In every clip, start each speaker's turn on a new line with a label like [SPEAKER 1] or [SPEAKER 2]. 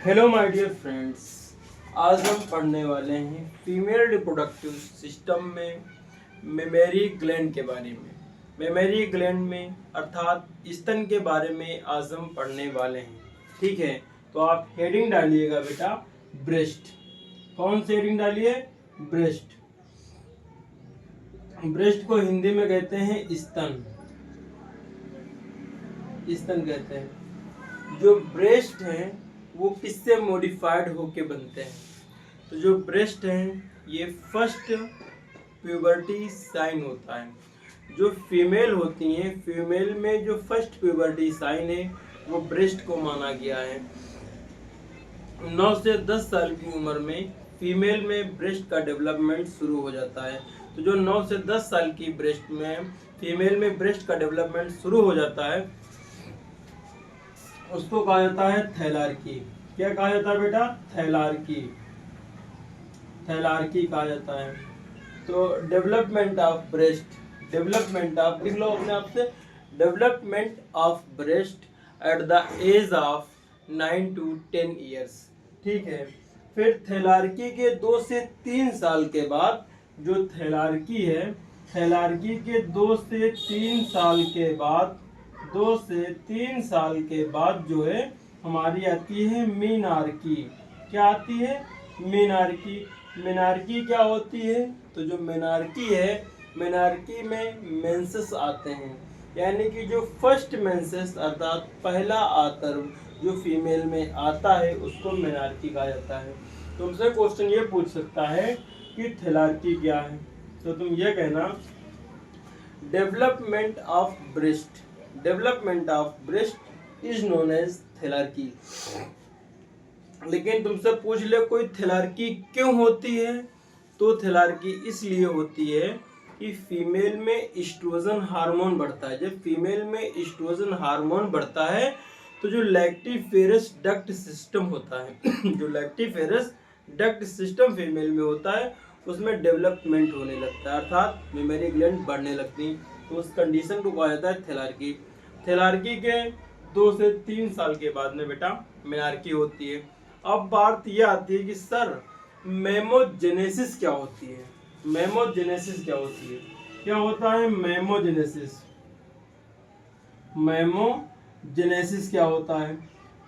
[SPEAKER 1] Hello my dear friends, आज हम पढ़ने वाले हैं फीमेल रिप्रोडक्टिव सिस्टम में मेमरी ग्लैंड के बारे में। मेमरी ग्लैंड में अर्थात स्तन के बारे में आज हम पढ़ने वाले हैं। ठीक है, तो आप हेडिंग डालिएगा बेटा ब्रेस्ट। कौन सी हेडिंग डालिए? ब्रेस्ट। ब्रेस्ट को हिंदी में कहते हैं स्तन। स्तन कहते हैं। जो ब्रेस्ट है वो किससे मॉडिफाइड होके बनते हैं? तो जो ब्रेस्ट हैं ये फर्स्ट प्यूबर्टी साइन होता है। जो फीमेल होती हैं, फीमेल में जो फर्स्ट प्यूबर्टी साइन है वो ब्रेस्ट को माना गया है। 9 से 10 साल की उम्र में फीमेल में ब्रेस्ट का डेवलपमेंट शुरू हो जाता है। तो जो 9 से 10 साल की ब्रेस्ट में फीमेल में ब्रेस्ट का डेवलपमेंट शुरू हो जाता है उसको कहा जाता है थैलार्की। क्या कहा जाता है बेटा? थैलार्की। थैलार्की कहा जाता है। तो development of breast, development of, लिख लो अपने आप से, development of breast at the age of 9 to 10 years. ठीक है, फिर थैलार्की के 2 से 3 साल के बाद जो थैलार्की है, थैलार्की के 2 से 3 साल के बाद 2 से 3 साल के बाद जो है हमारी आती है मीनार्की। क्या आती है? मीनार्की। मीनार्की क्या होती है? तो जो मीनार्की है, मीनार्की में मेंसेस आते हैं, यानी कि जो फर्स्ट मेंसेस अर्थात पहला आतर जो फीमेल में आता है उसको मीनार्की कहा जाता है। तुमसे क्वेश्चन ये पूछ सकता है कि थैलार्की क्या है, तो तुम ये कहना development of breast, development of breast is known as thelarche. लेकिन तुमसे पूछ ले कोई थैलार्की क्यों होती है, तो थैलार्की इसलिए होती है कि फीमेल में एस्ट्रोजन हार्मोन बढ़ता है। जब फीमेल में एस्ट्रोजन हार्मोन बढ़ता है तो जो लैक्टिफेरस डक्ट सिस्टम होता है जो लैक्टिफेरस डक्ट सिस्टम फीमेल में होता है उसमें डेवलपमेंट होने लगता है, अर्थात मेमरी ग्लैंड बढ़ने लगती है। तो उस कंडीशन को कहा जाता है थैलार्की। थैलार्की के 2 से 3 साल के बाद में बेटा मीनार्की होती है। अब बात यह आती है कि सर मेमोजेनेसिस क्या होती है? मेमोजेनेसिस क्या होती है? क्या होता है मेमोजेनेसिस? मेमोजेनेसिस क्या होता है?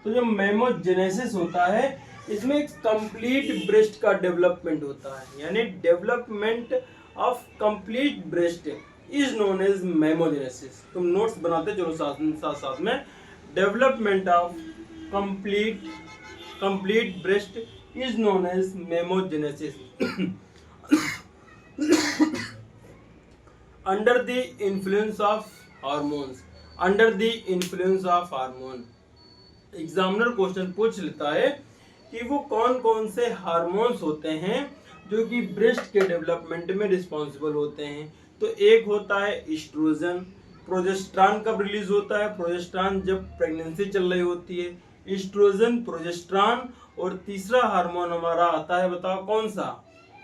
[SPEAKER 1] तो जो मेमोजेनेसिस होता है इसमें कंप्लीट ब्रेस्ट का डेवलपमेंट होता है, यानी development of complete breast is known as mammogenesis. तुम नोट्स बनाते चलो साथ में। Development of complete breast is known as mammogenesis under the influence of hormones. Under the influence of hormone examiner question पूछ लेता है कि वो कौन कौन से हार्मोन्स होते हैं जो कि ब्रेस्ट के डेवलपमेंट में रिस्पॉन्सिबल होते हैं। तो एक होता है एस्ट्रोजन। प्रोजेस्टेरॉन कब रिलीज होता है? प्रोजेस्टेरॉन जब प्रेगनेंसी चल रही होती है। एस्ट्रोजन, प्रोजेस्टेरॉन, और तीसरा हार्मोन हमारा आता है, बताओ कौन सा?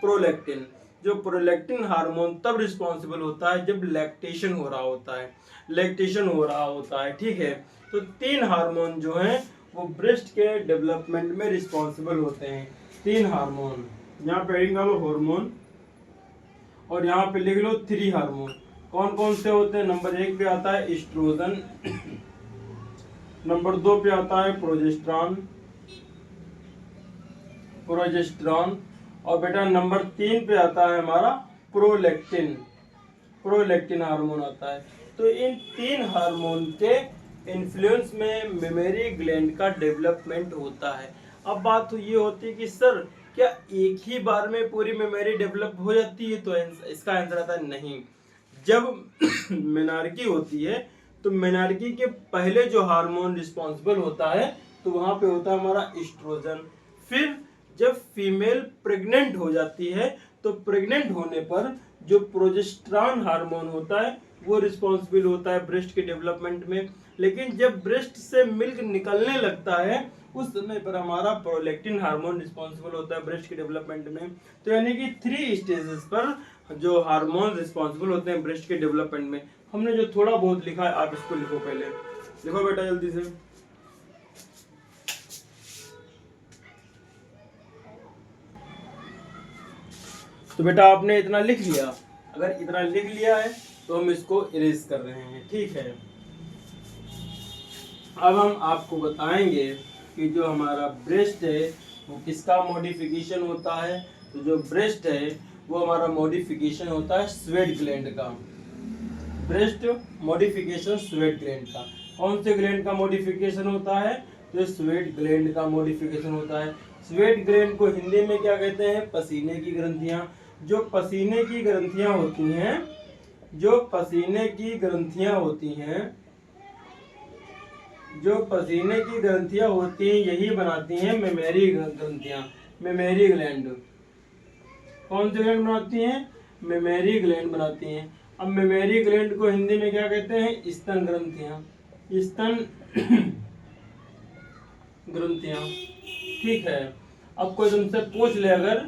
[SPEAKER 1] प्रोलैक्टिन। जो प्रोलैक्टिन हार्मोन तब रिस्पॉन्सिबल होता है जब लैक्टेशन हो रहा होता है, लैक्टेशन हो रहा होता है। ठीक है, तो 3 हार्मोन जो हैं वो ब्रेस्ट के डेवलपमेंट में रिस्पॉन्सिबल होते हैं। 3 हार्मोन, यहाँ पे लिख लो हार्मोन और यहाँ पे लिख लो 3 हार्मोन। कौन कौन से होते हैं? नंबर 1 पे आता है एस्ट्रोजन, नंबर 2 पे आता है प्रोजेस्टेरॉन, प्रोजेस्टेरॉन, और बेटा नंबर 3 पे आता है हमारा प्रोलैक्टिन, प्रोलैक्टिन हार्मोन आता है। तो इन 3 हार्मोन के इन्फ्लुएंस में मेमरी ग्लैंड का डेवलपमेंट होता है। अब बात तो ये होती है कि सर क्या एक ही बार में पूरी मेमरी डेवलप हो जाती है? तो इसका आंसर आता है नहीं। जब मेनार्की होती है तो मेनार्की के पहले जो हार्मोन रिस्पॉन्सिबल होता है तो वहां पे होता है हमारा एस्ट्रोजन। फिर जब फीमेल प्रेग्नेंट हो जाती है तो प्रेग्नेंट होने पर जो प्रोजेस्टेरॉन हार्मोन होता है वो रिस्पॉन्सिबल होता है ब्रेस्ट के डेवलपमेंट में। लेकिन जब ब्रेस्ट से मिल्क निकलने लगता है उस समय पर हमारा प्रोलैक्टिन हार्मोन रिस्पॉन्सिबल होता है ब्रेस्ट के डेवलपमेंट में। तो यानी कि 3 स्टेजेस पर जो हार्मोन रिस्पॉन्सिबल होते हैं ब्रेस्ट के डेवलपमेंट में। हमने जो थोड़ा बहुत लिखा है आप इसको लिखो, पहले लिखो बेटा जल्दी से। तो बेटा आपने इतना लिख लिया, अगर इतना लिख लिया है तो हम इसको इरेज कर रहे हैं, ठीक है। अब हम आपको बताएंगे कि जो हमारा ब्रेस्ट है वो किसका मॉडिफिकेशन होता है। तो जो ब्रेस्ट है वो हमारा मॉडिफिकेशन होता है स्वेट ग्लैंड का। ब्रेस्ट मॉडिफिकेशन स्वेट ग्लैंड का। कौन से ग्लैंड का मॉडिफिकेशन होता है? तो स्वेट ग्लैंड का मॉडिफिकेशन होता है। स्वेट ग्लैंड को हिंदी में क्या कहते हैं? पसीने की ग्रंथियां। जो पसीने की ग्रंथियां होती हैं, जो पसीने की ग्रंथियां होती हैं, जो पसीने की ग्रंथियां होती हैं यही बनाती हैं मेमेरी ग्रंथियां, मेमेरी ग्लैंड। कौन सी ग्लैंड बनाती हैं? मेमेरी ग्लैंड बनाती हैं। अब मेमेरी ग्लैंड को हिंदी में क्या कहते हैं? स्तन ग्रंथियां, स्तन ग्रंथियां, ठीक है। अब कोई तुमसे पूछ ले, अगर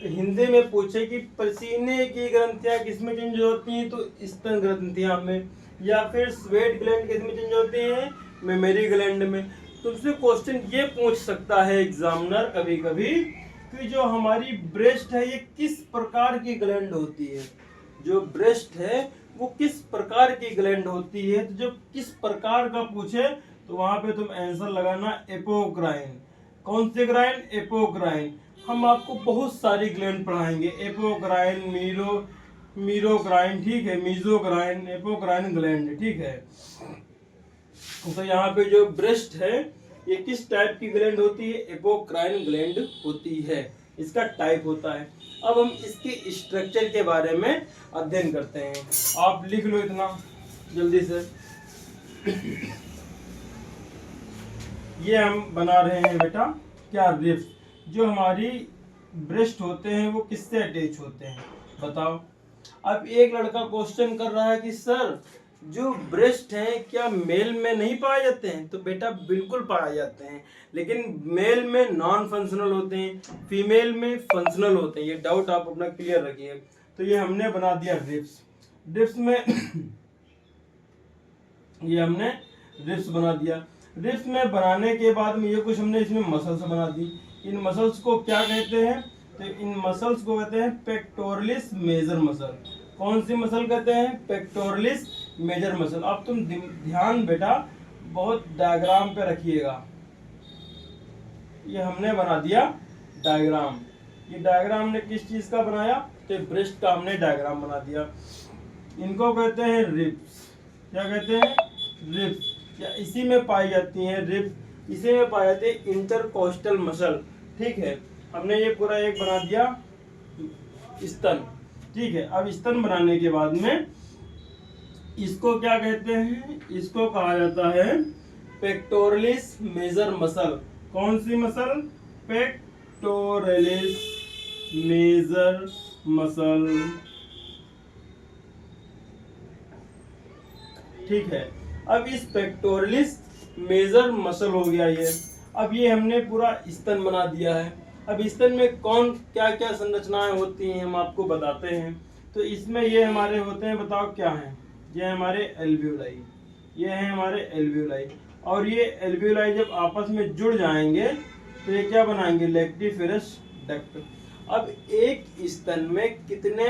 [SPEAKER 1] हिंदी में पूछे कि पसीने की ग्रंथियां किसमें चेंज होती हैं, तो स्तन ग्रंथियां में, या फिर स्वेट ग्लैंड किसमें चेंज होती हैं? मेमेरी ग्लैंड में। तुमसे क्वेश्चन ये पूछ सकता है एग्जामिनर कभी कभी कि जो हमारी ब्रेस्ट है ये किस प्रकार की ग्लैंड होती है। जो ब्रेस्ट है वो किस प्रकार की ग्लैंड होती है, तो जब किस प्रकार का पूछे तो वहां पे तुम आंसर लगाना एपोक्राइन। कौन से ग्राइन? एपोक्राइन। हम आपको बहुत सारी ग्लैंड पढ़ाएंगे, एपोक्राइन, मीरोक्राइन, ठीक है, मीजोक्राइन, एपोक्राइन ग्लैंड, ठीक है। तो यहाँ पे जो ब्रेस्ट है ये किस टाइप की ग्लैंड होती है? एपोक्राइन ग्लैंड होती है, इसका टाइप होता है। अब हम इसके स्ट्रक्चर के बारे में अध्ययन करते हैं। आप लिख लो इतना जल्दी से। ये हम बना रहे हैं बेटा क्या? रिब्स। जो हमारी ब्रेस्ट होते हैं वो किससे अटैच होते हैं बताओ। अब एक लड़का क्वेश्चन कर रहा है कि सर जो ब्रेस्ट है क्या मेल में नहीं पाए जाते हैं? तो बेटा बिल्कुल पाए जाते हैं, लेकिन मेल में नॉन फंक्शनल होते हैं, फीमेल में फंक्शनल होते हैं। ये डाउट आप अपना क्लियर रखिए। तो ये हमने बना दिया रिब्स। रिब्स में ये हमने रिब्स बना दिया। रिब्स में बनाने के बाद में ये कुछ हमने इसमें मसल्स बना दी। इन मसल्स को क्या कहते हैं? तो इन मसल्स को कहते हैं पेक्टोरलिस मेजर मसल। कौन सी मसल कहते हैं? Pectoralis major muscle. अब तुम ध्यान बेटा बहुत डायग्राम पे रखिएगा। ये हमने बना दिया डायग्राम। ये डायग्राम हमने किस चीज का बनाया? तो ब्रेस्ट का हमने डायग्राम बना दिया। इनको कहते हैं रिब्स। क्या कहते हैं? रिब्स। या इसी में पाई जाती हैं रिब्स, इसी में पाए जाते हैं इंटरकोस्टल मसल, ठीक है। हमने ये पूरा एक बना दिया स्तन, ठीक है। अब स्तन बनाने के बाद में इसको क्या कहते हैं? इसको कहा जाता है पेक्टोरलिस मेजर मसल। कौन सी मसल? पेक्टोरलिस मेजर मसल, ठीक है। अब इस पेक्टोरलिस मेजर मसल हो गया ये। अब ये हमने पूरा स्तन बना दिया है। अब स्तन में कौन क्या क्या संरचनाएं होती हैं हम आपको बताते हैं। तो इसमें ये हमारे होते हैं, बताओ क्या हैं? ये हमारे एल्वियोलाई, ये हैं हमारे एल्वियोलाई। और ये एल्वियोलाई जब आपस में जुड़ जाएंगे तो ये क्या बनाएंगे? Lactiferous duct. अब एक स्तन में कितने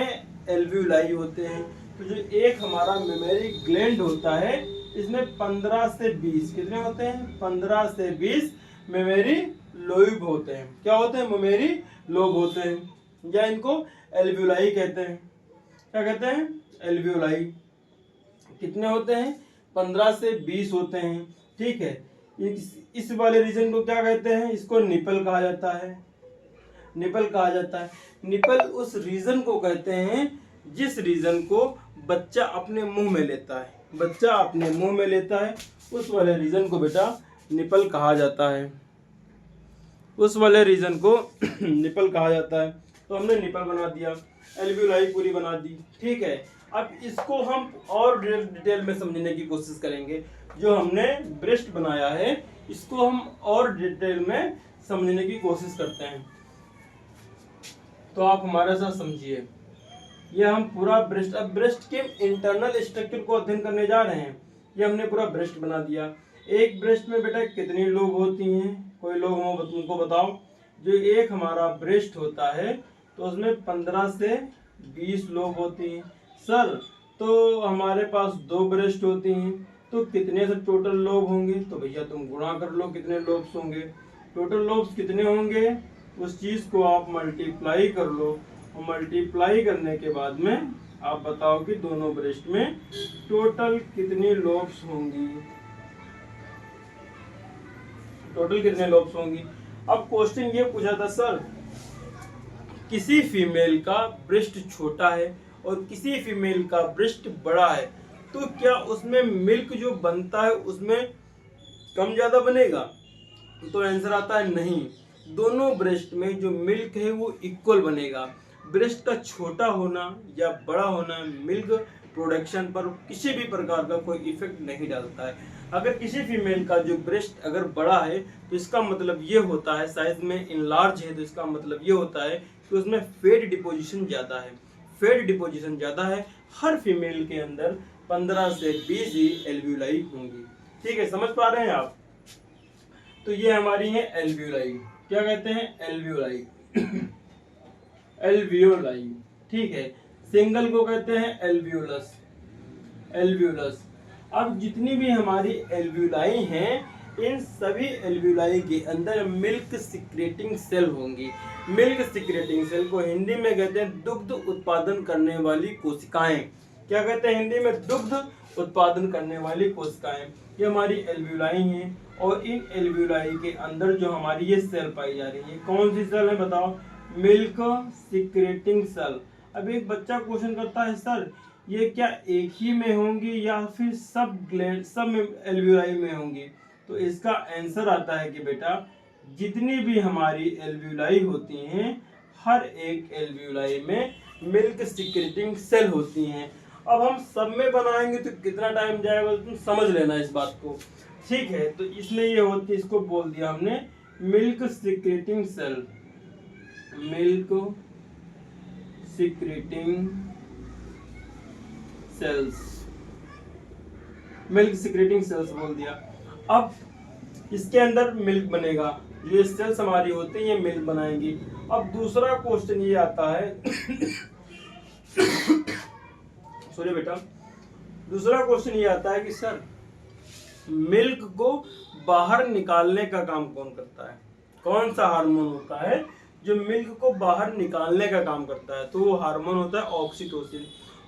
[SPEAKER 1] एल्वियोलाई होते हैं? तो जो एक हमारा मेमेरी ग्लैंड होता है इसमें 15 से 20 कितने होते हैं? 15 से 20 मेमेरी लोब होते हैं। क्या होते हैं? मेमेरी लोब होते हैं, या इनको एल्वियोलाई कहते हैं। क्या कहते हैं? एल्वियोलाई। कितने होते हैं? 15 से 20 होते हैं, ठीक है। इस वाले रीजन को क्या कहते हैं? इसको निपल कहा जाता है, निपल कहा जाता है। निपल उस रीजन को कहते हैं जिस रीजन को बच्चा अपने मुंह में लेता है, बच्चा अपने मुंह में लेता है, उस वाले रीजन को बेटा निपल कहा जाता है, उस वाले रीजन को निपल कहा जाता है। तो हमने निपल बना दिया, एल्वियोलाई पूरी बना दी, ठीक है। अब इसको हम और डिटेल में समझने की कोशिश करेंगे। जो हमने ब्रेस्ट बनाया है इसको हम और डिटेल में समझने की कोशिश करते हैं। तो आप हमारे साथ समझिए। ये हम पूरा ब्रेस्ट, अब ब्रेस्ट के इंटरनल स्ट्रक्चर को अध्ययन करने जा रहे हैं। ये हमने पूरा ब्रेस्ट बना दिया। एक ब्रेस्ट में बेटा कितनी लोब होती हैं? कोई लोग तुमको बताओ। जो एक हमारा ब्रेस्ट होता है तो उसमें 15 से 20 लोब होती हैं। सर तो हमारे पास 2 ब्रेस्ट होती हैं, तो कितने से टोटल लोब होंगे? तो भैया तुम गुणा कर लो कितने लोब्स होंगे। टोटल लोब्स कितने होंगे उस चीज को आप मल्टीप्लाई कर लो, और मल्टीप्लाई करने के बाद में आप बताओ कि दोनों ब्रेस्ट में टोटल कितनी लोब्स होंगी, टोटल कितने लोब्स होंगी। अब क्वेश्चन ये पूछा था सर, किसी फीमेल का ब्रेस्ट छोटा है और किसी फीमेल का ब्रेस्ट बड़ा है, तो क्या उसमें मिल्क जो बनता है उसमें कम ज्यादा बनेगा? तो आंसर आता है नहीं, दोनों ब्रेस्ट में जो मिल्क है वो इक्वल बनेगा। ब्रेस्ट का छोटा होना या बड़ा होना मिल्क प्रोडक्शन पर किसी भी प्रकार का कोई इफेक्ट नहीं डालता है। अगर किसी फीमेल का जो ब्रेस्ट अगर बड़ा है तो इसका मतलब ये होता है, साइज में इनलार्ज है तो इसका मतलब ये होता है कि उसमें फैट डिपोजिशन ज़्यादा है। फैट डिपोजिशन ज़्यादा है, हर फीमेल के अंदर 15 से 20 ही एल्व्यूलाई होंगी। ठीक है, समझ पा रहे हैं आप? तो ये हमारी है एल्व्यूलाई, क्या कहते हैं? Alveoli alveoli. ठीक है, सिंगल को कहते हैं एल्व्यूलस, एल्व्यूलस। अब जितनी भी हमारी एल्व्यूलाई हैं, इन सभी एल्व्यूलाई के अंदर मिल्क सिक्रेटिंग सेल होंगी। मिल्क सिक्रेटिंग सेल को हिंदी में कहते हैं दुग्ध उत्पादन करने वाली कोशिकाएं। क्या कहते हैं हिंदी में? दुग्ध उत्पादन करने वाली कोशिकाएं। ये हमारी एल्व्यूलाई हैं, और इन एल्व्यूलाई के अंदर जो हमारी ये सेल पाई जा रही है, कौन सी सेल है बताओ? Milk secreting cell. अब एक बच्चा क्वेश्चन करता है सर ये क्या एक ही में होंगी या फिर सब एल्व्यूलाई में होंगी? तो इसका आंसर आता है कि बेटा जितनी भी हमारी एल्व्यूलाई होती हैं, हर एक एल्व्यूलाई में मिल्क सिक्रेटिंग सेल होती हैं। अब हम सब में बनाएंगे तो कितना टाइम जाएगा, तुम समझ लेना इस बात को। ठीक है, तो इसमें ये होती है, इसको बोल दिया हमने milk secreting cell, milk secreting cells, milk secreting cells बोल दिया। अब इसके अंदर मिल्क बनेगा, ये सेल्स हमारी होती हैं, ये मिल्क बनाएंगी। अब दूसरा क्वेश्चन ये आता है सॉरी बेटा, दूसरा क्वेश्चन ये आता है कि सर मिल्क को बाहर निकालने का काम कौन करता है? कौन सा हार्मोन होता है जो मिल्क को बाहर निकालने का काम करता है? तो वो हार्मोन होता है ऑक्सीटोसिन।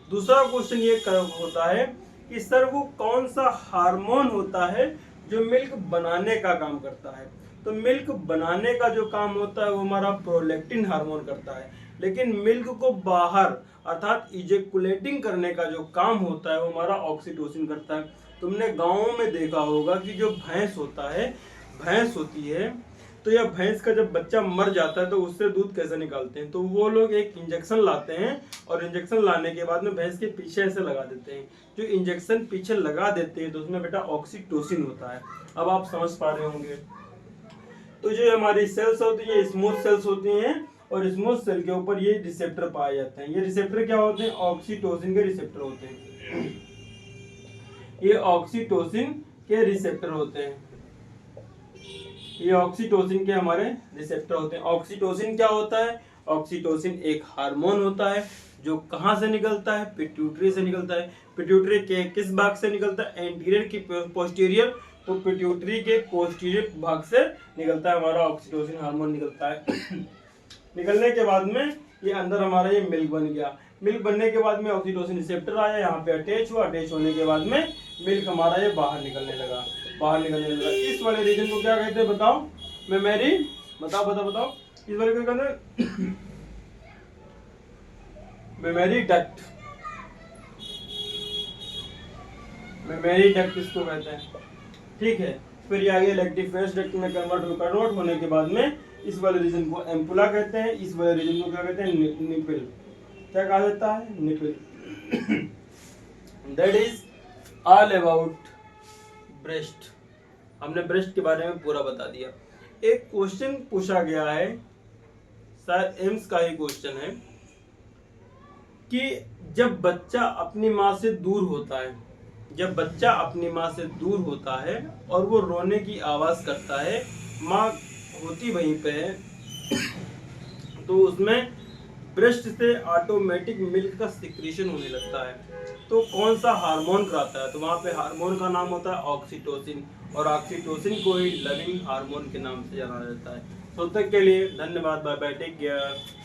[SPEAKER 1] दूसरा क्वेश्चन ये होता है कि सर वो कौन सा हार्मोन होता है जो मिल्क बनाने का काम करता है? तो मिल्क बनाने का जो काम होता है वो हमारा प्रोलैक्टिन हार्मोन करता है, लेकिन मिल्क को बाहर अर्थात इजेकुलेटिंग करने का जो काम होता है वो हमारा ऑक्सीटोसिन करता है। तुमने गाँव में देखा होगा कि जो भैंस होता है, भैंस होती है, तो यह भैंस का जब बच्चा मर जाता है तो उससे दूध कैसे निकालते हैं? तो वो लोग एक इंजेक्शन लाते हैं, और इंजेक्शन लाने के बाद में भैंस के पीछे ऐसे लगा देते हैं। जो इंजेक्शन पीछे लगा देते हैं तो उसमें बेटा ऑक्सीटोसिन होता है। अब आप समझ पा रहे होंगे। तो जो हमारी सेल्स होती है स्मूथ सेल्स होती हैं, और स्मूथ सेल के ऊपर ये रिसेप्टर पाए जाते हैं। ये रिसेप्टर क्या होते हैं? ऑक्सीटोसिन के रिसेप्टर होते हैं। ये ऑक्सीटोसिन के रिसेप्टर होते हैं, ये ऑक्सीटोसिन के हमारे रिसेप्टर होते हैं। ऑक्सीटोसिन क्या होता है? ऑक्सीटोसिन एक हार्मोन होता है जो कहाँ से निकलता है? पिट्यूटरी से निकलता है। पिट्यूटरी के किस भाग से निकलता है? एंटीरियर की पोस्टीरियर, तो पिट्यूटरी के पोस्टीरियर भाग से निकलता है हमारा ऑक्सीटोसिन हार्मोन निकलता है। निकलने के बाद में ये अंदर हमारा ये मिल्क बन गया। मिल्क बनने के बाद में ऑक्सीटोसिन रिसेप्टर आया, यहाँ पे अटैच हुआ, अटैच होने के बाद में मिल्क हमारा ये बाहर निकलने लगा, बाहर निकलने लगा। इस वाले रीजन को क्या कहते हैं बताओ? मेमोरी, बताओ बताओ बताओ, इस वाले को कहते हैं मेमोरी डक्ट, मेमोरी डक्ट इसको कहते हैं। ठीक है, फिर ये आगे इलेक्ट्रिफेस डक्ट में कन्वर्ट होने के बाद में इस वाले रीजन को एम्पुला कहते हैं, इस वाले रीजन को क्या कहते हैं? निपिल। क्या कहा जाता है? Nipple. That is all about breast. हमने ब्रेस्ट के बारे में पूरा बता दिया। एक क्वेश्चन पूछा गया है, शायद एम्स का ही क्वेश्चन है, कि जब बच्चा अपनी माँ से दूर होता है, जब बच्चा अपनी माँ से दूर होता है और वो रोने की आवाज करता है, माँ होती वहीं पे है, तो उसमें ब्रेस्ट से ऑटोमेटिक मिल्क का सिक्रीशन होने लगता है। तो कौन सा हार्मोन कराता है, तो वहाँ पे हार्मोन का नाम होता है ऑक्सीटोसिन, और ऑक्सीटोसिन को ही लविंग हार्मोन के नाम से जाना जाता है। तब तक के लिए धन्यवाद, बाय बाय, टेक केयर।